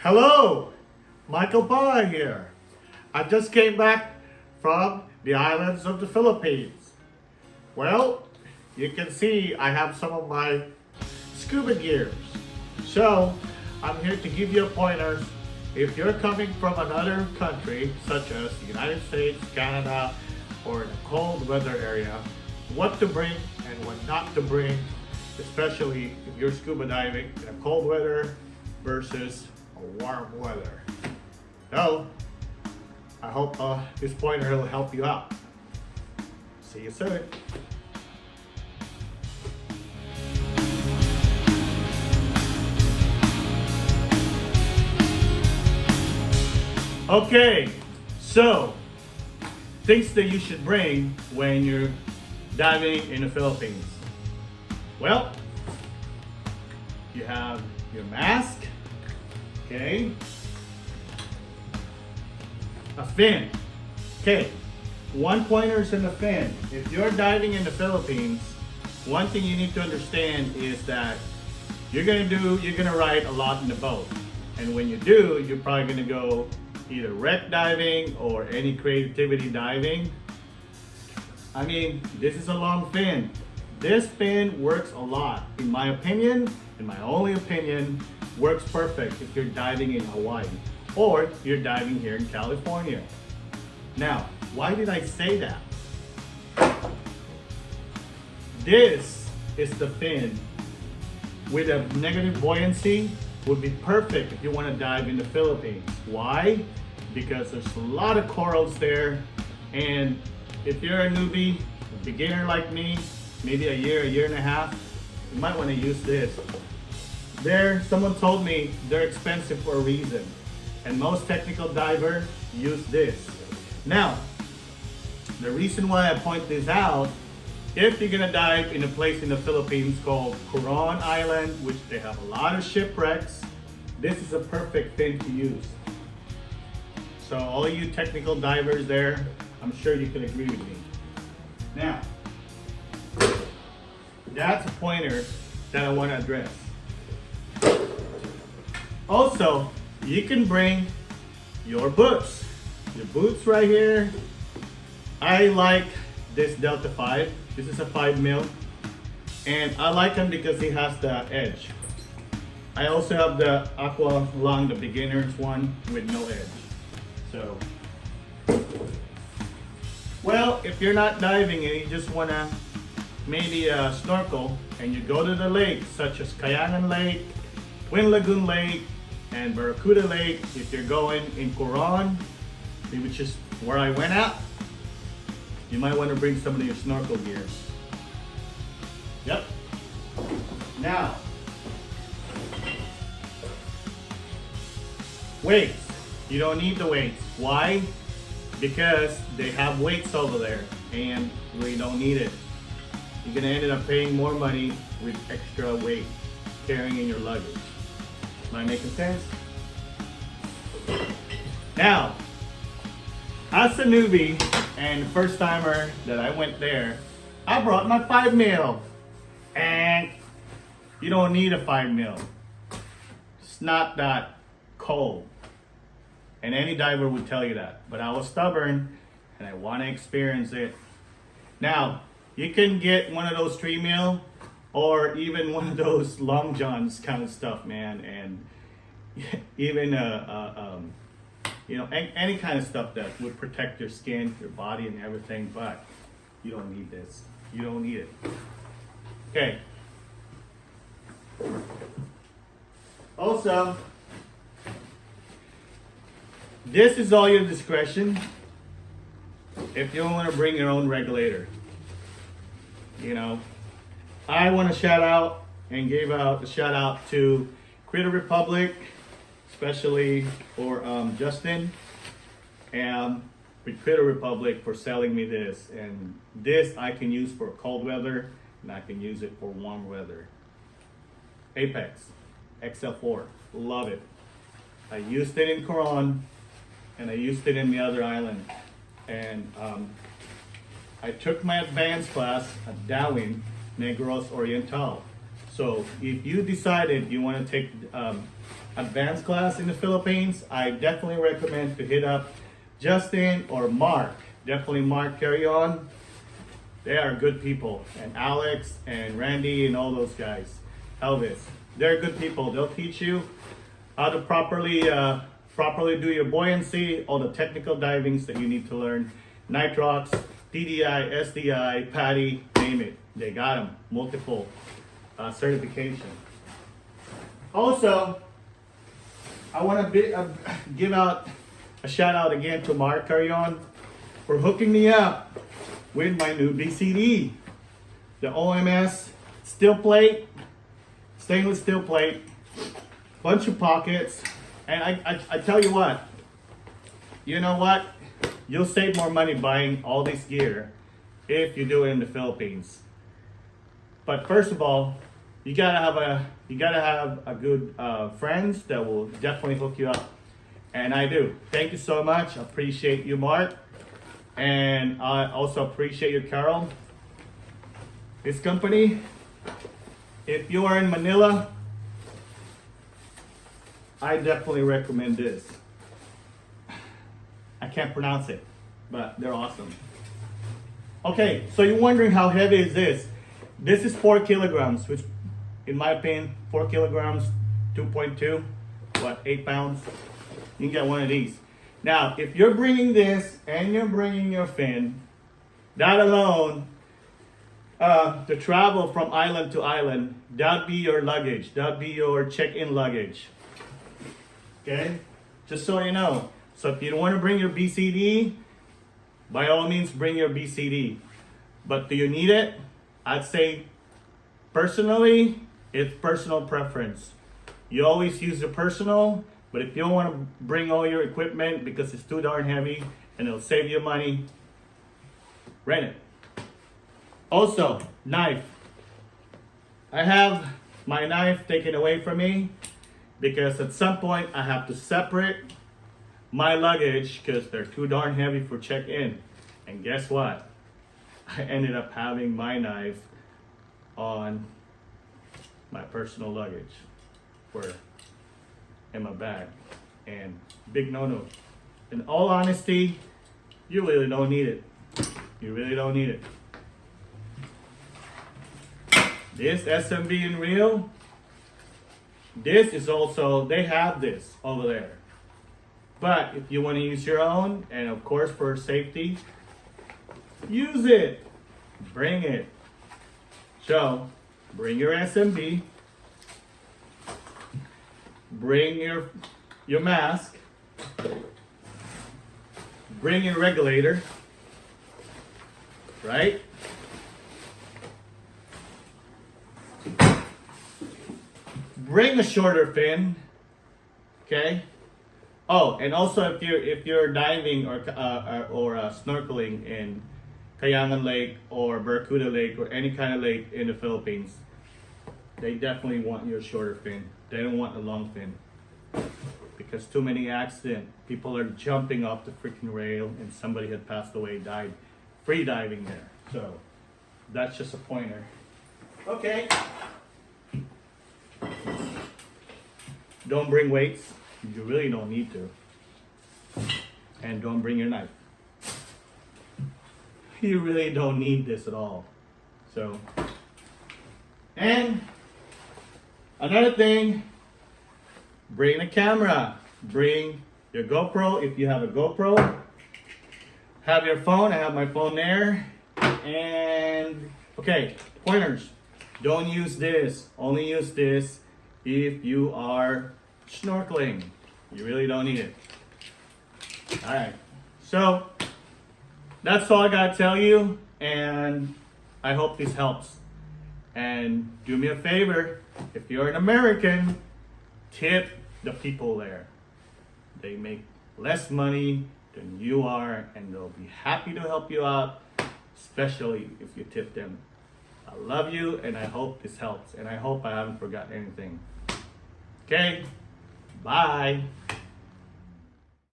Hello, Michael Barr here. I just came back from the islands of the Philippines. Well, you can see I have some of my scuba gears. So, I'm here to give you pointers. If you're coming from another country, such as the United States, Canada, or in a cold weather area, what to bring and what not to bring, especially if you're scuba diving in a cold weather versus a warm weather. So, I hope this pointer will help you out. See you soon. Okay, so things that you should bring when you're diving in the Philippines. Well, you have your mask, okay, a fin. Okay, one pointer's in the fin. If you're diving in the Philippines, one thing you need to understand is that you're gonna ride a lot in the boat. And when you do, you're probably gonna go either wreck diving or any creativity diving. I mean, this is a long fin. This fin works a lot. In my opinion, in my only opinion, works perfect if you're diving in Hawaii or you're diving here in California. Now, why did I say that? This is the fin with a negative buoyancy would be perfect if you want to dive in the Philippines. Why? Because there's a lot of corals there, and if you're a newbie, a beginner like me, maybe a year and a half, you might want to use this. Someone told me they're expensive for a reason, and most technical divers use this. Now, the reason why I point this out, if you're gonna dive in a place in the Philippines called Coron Island, which they have a lot of shipwrecks, this is a perfect thing to use. So all you technical divers there, I'm sure you can agree with me. Now, that's a pointer that I want to address. Also, you can bring your boots. Your boots right here. I like this Delta 5. This is a 5 mil. And I like them because it has the edge. I also have the Aqua Long, the beginner's one with no edge. So, well, if you're not diving and you just wanna maybe snorkel and you go to the lakes such as KAYANGAN Lake, Twin Lagoon Lake, and Barracuda Lake, if you're going in Coron, which is where I went at, you might want to bring some of your snorkel gear. Yep. Now, weights. You don't need the weights. Why? Because they have weights over there and we don't need it. You're gonna end up paying more money with extra weight carrying in your luggage. Am I making sense? Now, as a newbie and first timer that I went there, I brought my 5 mil. And you don't need a 5 mil. It's not that cold. And any diver would tell you that. But I was stubborn and I want to experience it. Now, you can get one of those 3 mil or even one of those long johns kind of stuff, man. And even any kind of stuff that would protect your skin, your body, and everything. But you don't need this. You don't need it. Okay. Also, this is all your discretion if you don't want to bring your own regulator. You know, I want to shout out and give out a shout out to Critter Republic, especially for Justin and with Critter Republic for selling me this. And this I can use for cold weather and I can use it for warm weather. Apex XL4, love it. I used it in Coron and I used it in the other island. And I took my advanced class at Darwin Negros Oriental. So if you decided you want to take advanced class in the Philippines, I definitely recommend to hit up Justin or Mark. Definitely Mark Carry On. They are good people. And Alex and Randy and all those guys. Elvis. They're good people. They'll teach you how to properly do your buoyancy, all the technical divings that you need to learn. Nitrox, DDI, SDI, PADI, name it. They got them. Multiple certification. Also, I want to give out a shout out again to Mark Carry On for hooking me up with my new BCD. The OMS steel plate, stainless steel plate, bunch of pockets, and I tell you what, you know what? You'll save more money buying all this gear if you do it in the Philippines. But first of all, you gotta have a good friends that will definitely hook you up, and I do. Thank you so much. I appreciate you, Mark, and I also appreciate you, Carol. This company, if you are in Manila, I definitely recommend this. I can't pronounce it, but they're awesome. Okay, so you're wondering how heavy is this? This is 4 kilograms, which in my opinion, 4 kilograms, 2.2, 8 pounds? You can get one of these. Now, if you're bringing this and you're bringing your fin, that alone, to travel from island to island, that'd be your luggage. That'd be your check-in luggage. Okay? Just so you know. So if you don't want to bring your BCD, by all means bring your BCD. But do you need it? I'd say, personally, it's personal preference. You always use your personal, but if you don't want to bring all your equipment because it's too darn heavy and it'll save you money, rent it. Also, knife. I have my knife taken away from me because at some point I have to separate my luggage because they're too darn heavy for check-in. And guess what? I ended up having my knife on my personal luggage in my bag. And big no-no. In all honesty, you really don't need it. You really don't need it. This SMB in Rio, this is also, they have this over there. But if you want to use your own, and of course for safety, use it. Bring it. So, bring your SMB. Bring your mask. Bring your regulator. Right? Bring a shorter fin. Okay? Oh, and also if you're diving or snorkeling in KAYANGAN Lake or Barracuda Lake or any kind of lake in the Philippines, they definitely want your shorter fin. They don't want the long fin because too many accidents. People are jumping off the freaking rail and somebody had passed away, died free diving there. So that's just a pointer. Okay. Don't bring weights. You really don't need to. And don't bring your knife. You really don't need this at all. So, and another thing, bring a camera. Bring your GoPro if you have a GoPro. Have your phone. I have my phone there. And, okay, pointers. Don't use this. Only use this if you are snorkeling. You really don't need it. Alright, so that's all I gotta tell you, and I hope this helps. And do me a favor, if you're an American, tip the people there. They make less money than you are, and they'll be happy to help you out, especially if you tip them. I love you, and I hope this helps, and I hope I haven't forgotten anything. Okay? Bye.